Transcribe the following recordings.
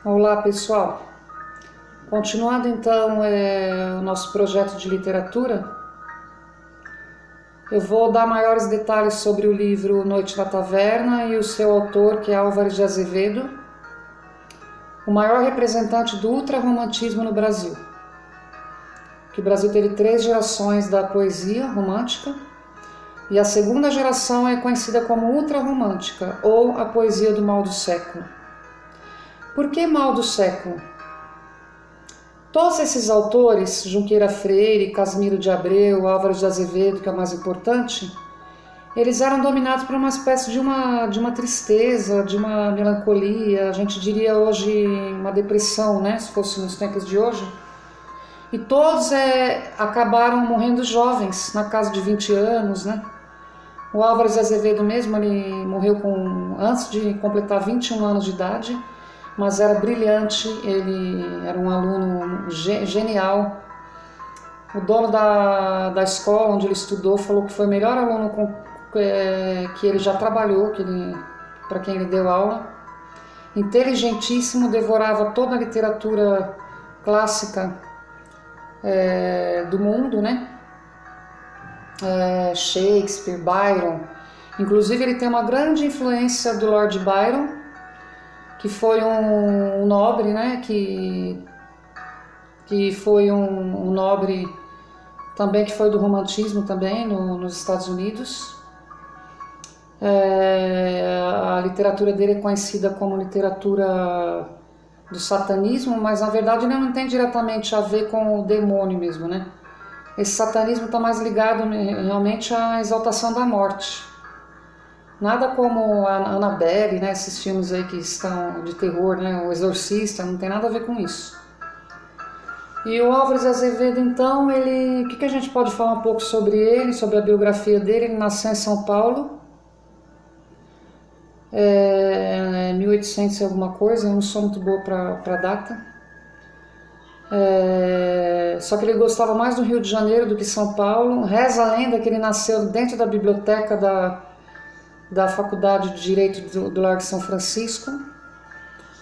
Olá pessoal, continuando então o nosso projeto de literatura, eu vou dar maiores detalhes sobre o livro Noite na Taverna e o seu autor, que é Álvares de Azevedo, o maior representante do ultrarromantismo no Brasil. Que o Brasil teve 3 gerações da poesia romântica e a segunda geração é conhecida como ultrarromântica ou a poesia do mal do século. Por que mal do século? Todos esses autores, Junqueira Freire, Casimiro de Abreu, Álvares de Azevedo, que é o mais importante, eles eram dominados por uma espécie de uma tristeza, de uma melancolia, a gente diria hoje uma depressão, né, se fosse nos tempos de hoje. E todos acabaram morrendo jovens, na casa de 20 anos, né? O Álvares de Azevedo mesmo, ele morreu antes de completar 21 anos de idade, mas era brilhante, ele era um aluno genial. O dono da escola onde ele estudou falou que foi o melhor aluno que ele já trabalhou, para quem ele deu aula. Inteligentíssimo, devorava toda a literatura clássica do mundo, né? Shakespeare, Byron. Inclusive ele tem uma grande influência do Lord Byron, que foi um nobre, né, que foi um nobre também, que foi do romantismo também nos Estados Unidos. A literatura dele é conhecida como literatura do satanismo, mas na verdade ele não tem diretamente a ver com o demônio mesmo, né? Esse satanismo está mais ligado realmente à exaltação da morte. Nada como a Annabelle, né, esses filmes aí que estão de terror, né, o Exorcista, não tem nada a ver com isso. E o Álvares de Azevedo, então, o que a gente pode falar um pouco sobre ele, sobre a biografia dele? Ele nasceu em São Paulo, 1800 e alguma coisa, eu não sou muito boa para data. Só que ele gostava mais do Rio de Janeiro do que São Paulo. Reza a lenda que ele nasceu dentro da biblioteca da Faculdade de Direito do Largo de São Francisco,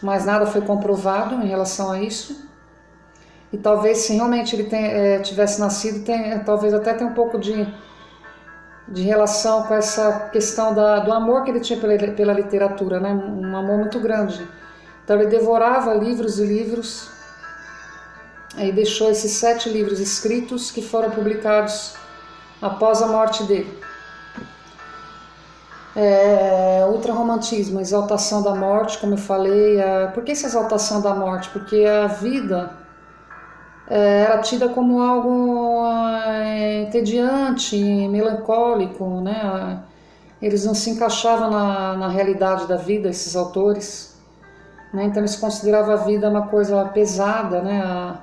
mas nada foi comprovado em relação a isso. E talvez, se realmente ele tivesse nascido, talvez até tenha um pouco de relação com essa questão do amor que ele tinha pela literatura, né? Um amor muito grande. Então ele devorava livros e livros, e deixou esses 7 livros escritos que foram publicados após a morte dele. Ultrarromantismo, exaltação da morte, como eu falei. Por que essa exaltação da morte? Porque a vida era tida como algo entediante, melancólico, né? Eles não se encaixavam na realidade da vida, esses autores, né? Então eles consideravam a vida uma coisa pesada, né?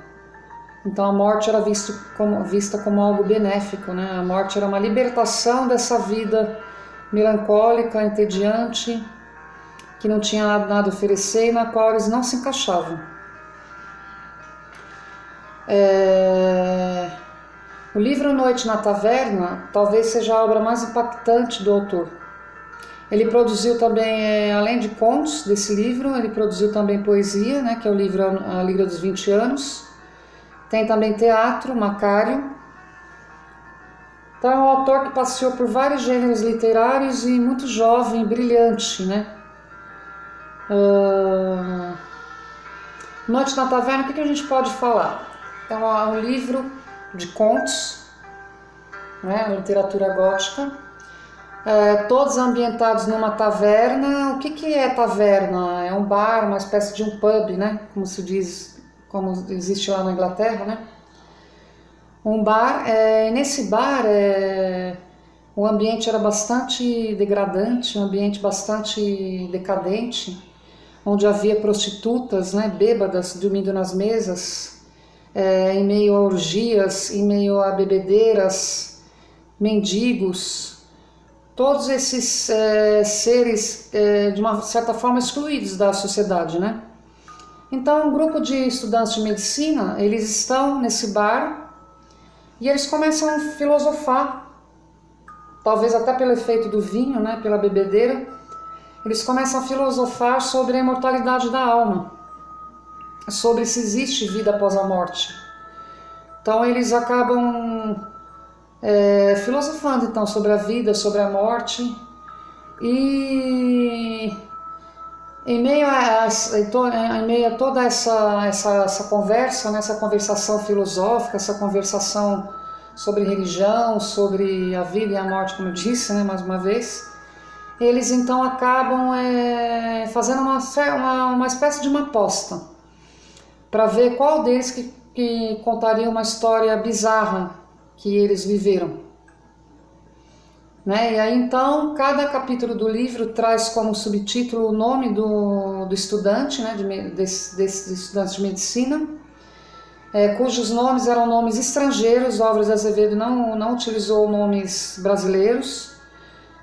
Então a morte era vista como algo benéfico, né? A morte era uma libertação dessa vida melancólica, entediante, que não tinha nada a oferecer e na qual eles não se encaixavam. O livro Noite na Taverna talvez seja a obra mais impactante do autor. Ele produziu também, além de contos desse livro, ele produziu também poesia, né, que é o livro A Lira dos 20 Anos. Tem também teatro, Macário. Então é um autor que passeou por vários gêneros literários e muito jovem e brilhante, né? Noite na Taverna, o que a gente pode falar? É um livro de contos, né? Literatura gótica, todos ambientados numa taverna. O que é taverna? É um bar, uma espécie de um pub, né? Como se diz, como existe lá na Inglaterra, né? Um bar, nesse bar o ambiente era bastante degradante, um ambiente bastante decadente, onde havia prostitutas, né, bêbadas, dormindo nas mesas, em meio a orgias, em meio a bebedeiras, mendigos, todos esses seres de uma certa forma excluídos da sociedade, né? Então um grupo de estudantes de medicina, eles estão nesse bar, e eles começam a filosofar, talvez até pelo efeito do vinho, né, pela bebedeira. Eles começam a filosofar sobre a imortalidade da alma. sobre se existe vida após a morte. Então eles acabam filosofando então sobre a vida, sobre a morte, e em meio a toda essa conversa, né, essa conversação filosófica, essa conversação sobre religião, sobre a vida e a morte, como eu disse, né, mais uma vez, eles então acabam fazendo uma espécie de uma aposta para ver qual deles que contaria uma história bizarra que eles viveram. Né? E aí então cada capítulo do livro traz como subtítulo o nome do estudante, né, desses estudantes de medicina, cujos nomes eram nomes estrangeiros. Álvares de Azevedo não utilizou nomes brasileiros,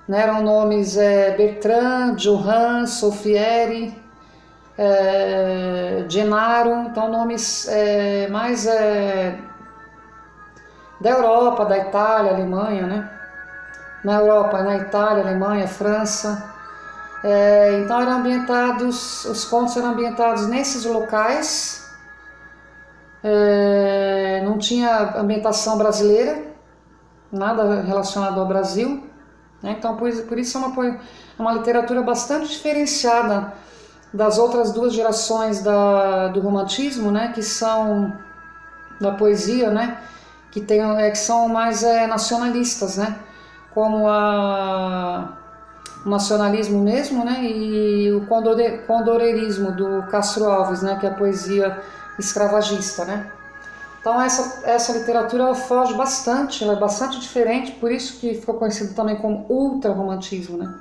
né? Eram nomes Bertrand, Johan, Solfieri, Gennaro, então nomes mais da Europa, da Itália, Alemanha, né? Na Europa, na Itália, Alemanha, França. Então os contos eram ambientados nesses locais. Não tinha ambientação brasileira, nada relacionado ao Brasil, né? Então por isso é uma literatura bastante diferenciada das outras duas gerações do romantismo, né? Que são da poesia, né? Que são mais nacionalistas, né? Como o nacionalismo mesmo, né? E o condoreirismo do Castro Alves, né? Que é a poesia escravagista, né? Então essa literatura ela foge bastante, ela é bastante diferente, por isso que ficou conhecido também como ultra-romantismo, né?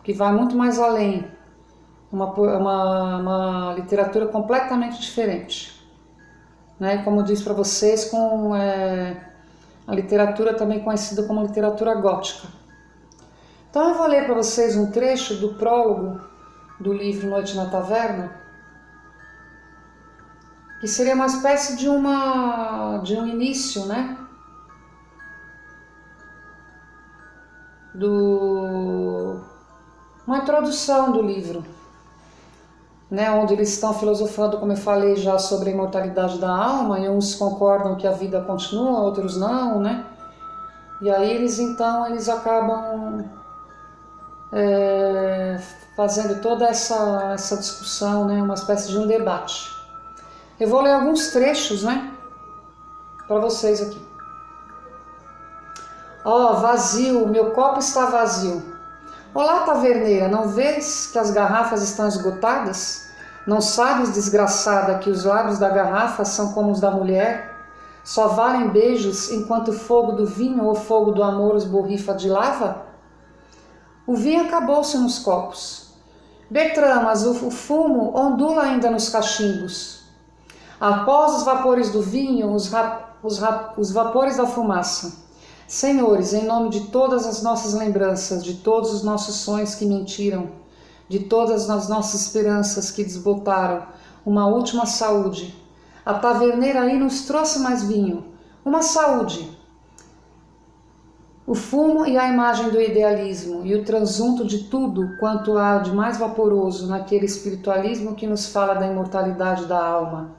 Que vai muito mais além, uma literatura completamente diferente, né? Como eu disse para vocês, com a literatura também conhecida como literatura gótica. Então eu vou ler para vocês um trecho do prólogo do livro Noite na Taverna, que seria uma espécie de um início, né? Uma introdução do livro, né? Onde eles estão filosofando, como eu falei já, sobre a imortalidade da alma, e uns concordam que a vida continua, outros não, né? E aí eles acabam fazendo toda essa discussão, né? Uma espécie de um debate. Eu vou ler alguns trechos, né, para vocês aqui. Vazio, meu copo está vazio. Olá, taverneira, não vês que as garrafas estão esgotadas? Não sabes, desgraçada, que os lábios da garrafa são como os da mulher? Só valem beijos enquanto o fogo do vinho ou o fogo do amor os borrifa de lava? O vinho acabou-se nos copos. Bertrand, mas o fumo ondula ainda nos cachimbos. Após os vapores do vinho, os vapores da fumaça. Senhores, em nome de todas as nossas lembranças, de todos os nossos sonhos que mentiram, de todas as nossas esperanças que desbotaram, uma última saúde. A taverneira aí nos trouxe mais vinho, uma saúde. O fumo e a imagem do idealismo, e o transunto de tudo quanto há de mais vaporoso naquele espiritualismo que nos fala da imortalidade da alma.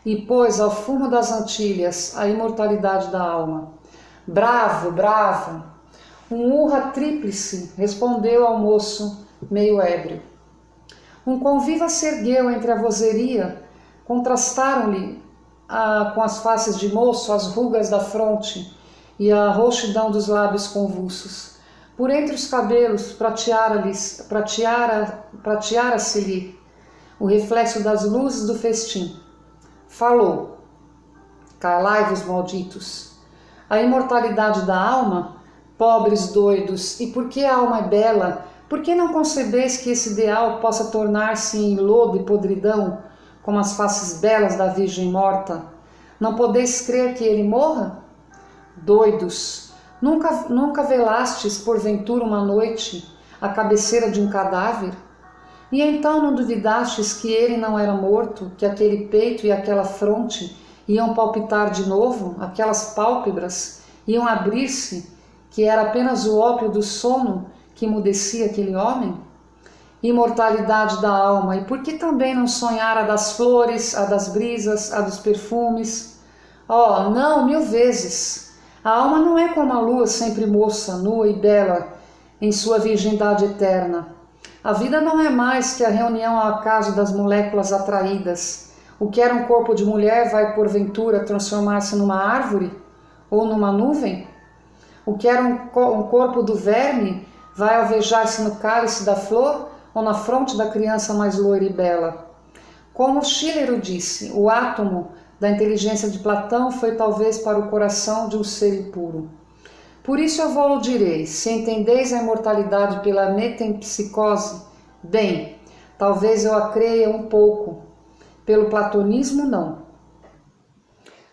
E pôs ao fumo das Antilhas a imortalidade da alma. Bravo, bravo! Um urra tríplice respondeu ao moço, meio ébrio. Um conviva se ergueu entre a vozeria, contrastaram-lhe com as faces de moço as rugas da fronte e a roxidão dos lábios convulsos. Por entre os cabelos prateara-se-lhe o reflexo das luzes do festim. Falou: calai-vos, malditos. A imortalidade da alma, pobres doidos, e porque a alma é bela, por que não concebeis que esse ideal possa tornar-se em lodo e podridão, como as faces belas da Virgem morta? Não podeis crer que ele morra? Doidos, nunca velastes porventura uma noite à cabeceira de um cadáver? E então não duvidastes que ele não era morto, que aquele peito e aquela fronte iam palpitar de novo, aquelas pálpebras iam abrir-se, que era apenas o ópio do sono que emudecia aquele homem? imortalidade da alma, e por que também não sonhar a das flores, a das brisas, a dos perfumes? Oh, não, 1000 vezes. A alma não é como a lua, sempre moça, nua e bela, em sua virgindade eterna. A vida não é mais que a reunião ao acaso das moléculas atraídas. O que era um corpo de mulher vai, porventura, transformar-se numa árvore? Ou numa nuvem? O que era um corpo do verme vai alvejar-se no cálice da flor ou na fronte da criança mais loira e bela? Como Schiller o disse, o átomo da inteligência de Platão foi talvez para o coração de um ser impuro. Por isso eu vou-lo direi, se entendeis a imortalidade pela metempsicose, bem, talvez eu a creia um pouco, pelo platonismo não.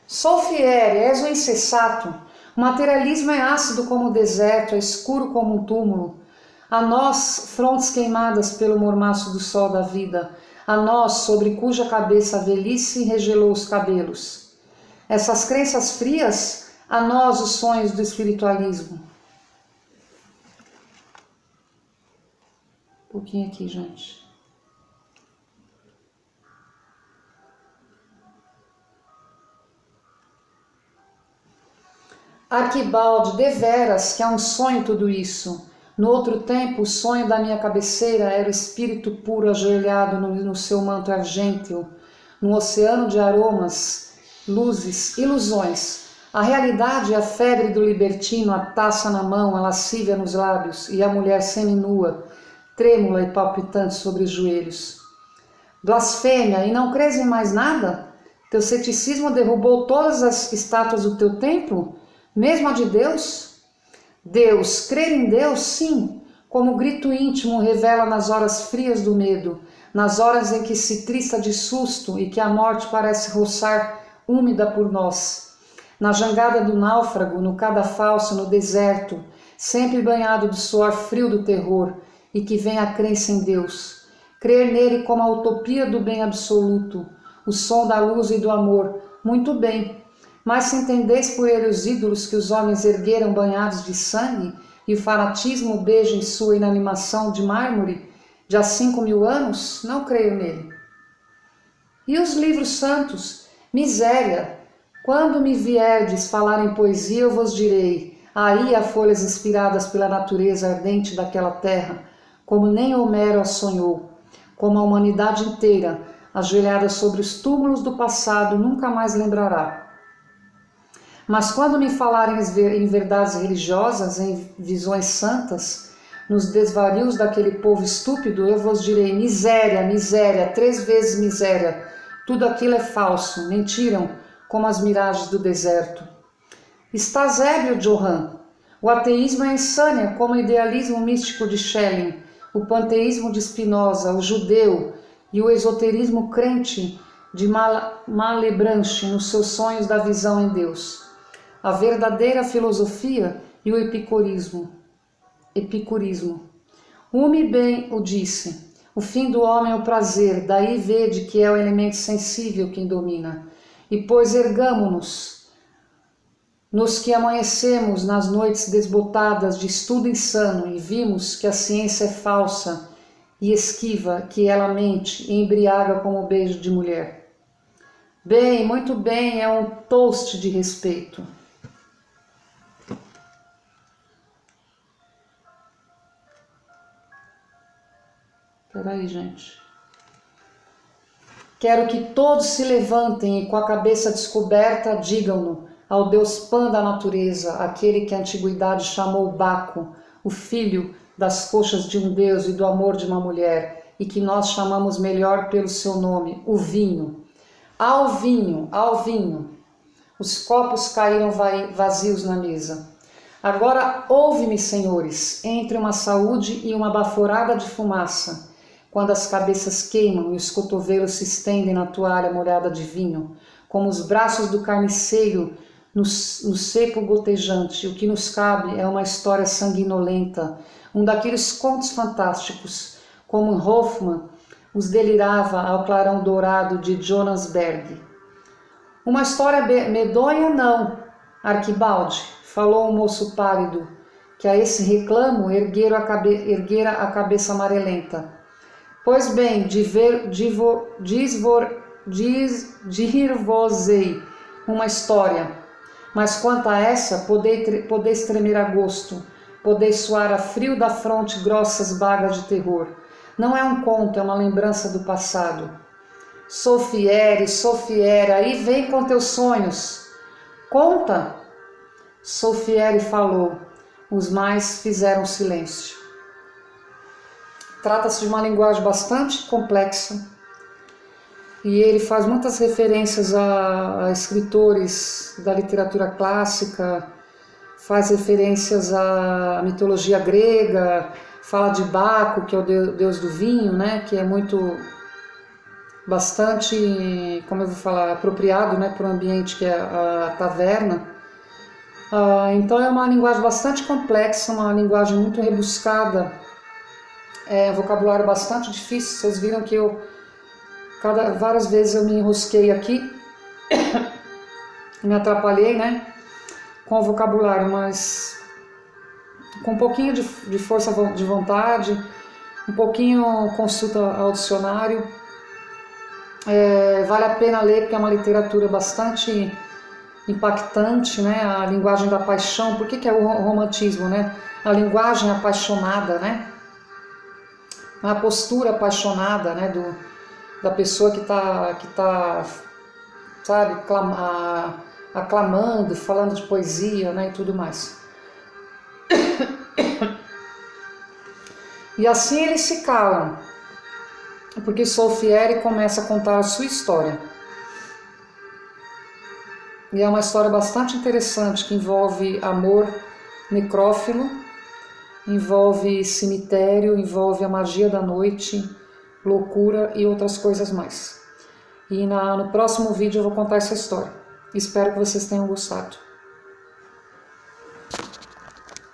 Sou fiere, és o insensato, o materialismo é ácido como o deserto, é escuro como um túmulo. A nós, frontes queimadas pelo mormaço do sol da vida, a nós, sobre cuja cabeça a velhice regelou os cabelos. Essas crenças frias, a nós os sonhos do espiritualismo. Um pouquinho aqui, gente. Arquibaldi, deveras que é um sonho tudo isso. No outro tempo, o sonho da minha cabeceira era o espírito puro ajoelhado no seu manto argênteo, num oceano de aromas, luzes, ilusões. A realidade é a febre do libertino, a taça na mão, a lascívia nos lábios, e a mulher seminua, trêmula e palpitante sobre os joelhos. Blasfêmia, e não crês em mais nada? Teu ceticismo derrubou todas as estátuas do teu templo? Mesmo a de Deus? Deus, crer em Deus, sim, como o grito íntimo revela nas horas frias do medo, nas horas em que se trista de susto e que a morte parece roçar úmida por nós. Na jangada do náufrago, no cadafalso, no deserto, sempre banhado do suor frio do terror, e que vem a crença em Deus. Crer nele como a utopia do bem absoluto, o som da luz e do amor, muito bem. Mas se entendeis por ele os ídolos que os homens ergueram banhados de sangue, e o fanatismo beija em sua inanimação de mármore, de há 5000 anos, não creio nele. E os livros santos? Miséria! Quando me vierdes falar em poesia, eu vos direi, aí há folhas inspiradas pela natureza ardente daquela terra, como nem Homero a sonhou, como a humanidade inteira, ajoelhada sobre os túmulos do passado, nunca mais lembrará. Mas quando me falarem em verdades religiosas, em visões santas, nos desvarios daquele povo estúpido, eu vos direi, miséria, miséria, 3 vezes miséria, tudo aquilo é falso, mentiram, como as miragens do deserto. Estás ébrio, Johann? O ateísmo é insânia, como o idealismo místico de Schelling, o panteísmo de Spinoza, o judeu e o esoterismo crente de Malebranche nos seus sonhos da visão em Deus. A verdadeira filosofia e o epicurismo. Hume bem o disse, o fim do homem é o prazer, daí vede que é o elemento sensível quem domina. E pois ergamo-nos, nos que amanhecemos nas noites desbotadas de estudo insano e vimos que a ciência é falsa e esquiva, que ela mente e embriaga como o beijo de mulher. Bem, muito bem, é um toast de respeito. Peraí, gente. Quero que todos se levantem e com a cabeça descoberta digam-no ao Deus Pan da natureza, aquele que a antiguidade chamou Baco, o filho das coxas de um Deus e do amor de uma mulher, e que nós chamamos melhor pelo seu nome, o vinho. Ao vinho, ao vinho. Os copos caíram vazios na mesa. Agora ouve-me, senhores, entre uma saúde e uma baforada de fumaça, quando as cabeças queimam e os cotovelos se estendem na toalha molhada de vinho, como os braços do carniceiro no cepo gotejante, o que nos cabe é uma história sanguinolenta, um daqueles contos fantásticos, como Hoffmann os delirava ao clarão dourado de Jonas Berg. Uma história medonha não, Arquibaldi, falou um moço pálido, que a esse reclamo erguera a cabeça amarelenta. Pois bem, dir-vos-ei uma história, mas quanto a essa, podeis tremer a gosto, podeis suar a frio da fronte grossas bagas de terror. Não é um conto, é uma lembrança do passado. Sou fiere, aí vem com teus sonhos. Conta! Sou fiere falou, os mais fizeram silêncio. Trata-se de uma linguagem bastante complexa e ele faz muitas referências a escritores da literatura clássica, faz referências à mitologia grega, fala de Baco, que é o deus do vinho, né, que é bastante, como eu vou falar, apropriado, né, para o ambiente que é a taverna. Então é uma linguagem bastante complexa, uma linguagem muito rebuscada, vocabulário bastante difícil. Vocês viram que várias vezes eu me enrosquei aqui, me atrapalhei, né, com o vocabulário, mas com um pouquinho de força de vontade, um pouquinho consulta ao dicionário, vale a pena ler porque é uma literatura bastante impactante, né? A linguagem da paixão. Por que é o romantismo, né? A linguagem apaixonada, né? A postura apaixonada, né? Da pessoa que tá, sabe, aclamando, falando de poesia, né? E tudo mais. E assim eles se calam, porque Solfieri começa a contar a sua história. E é uma história bastante interessante que envolve amor necrófilo, envolve cemitério, envolve a magia da noite, loucura e outras coisas mais. E no próximo vídeo eu vou contar essa história. Espero que vocês tenham gostado.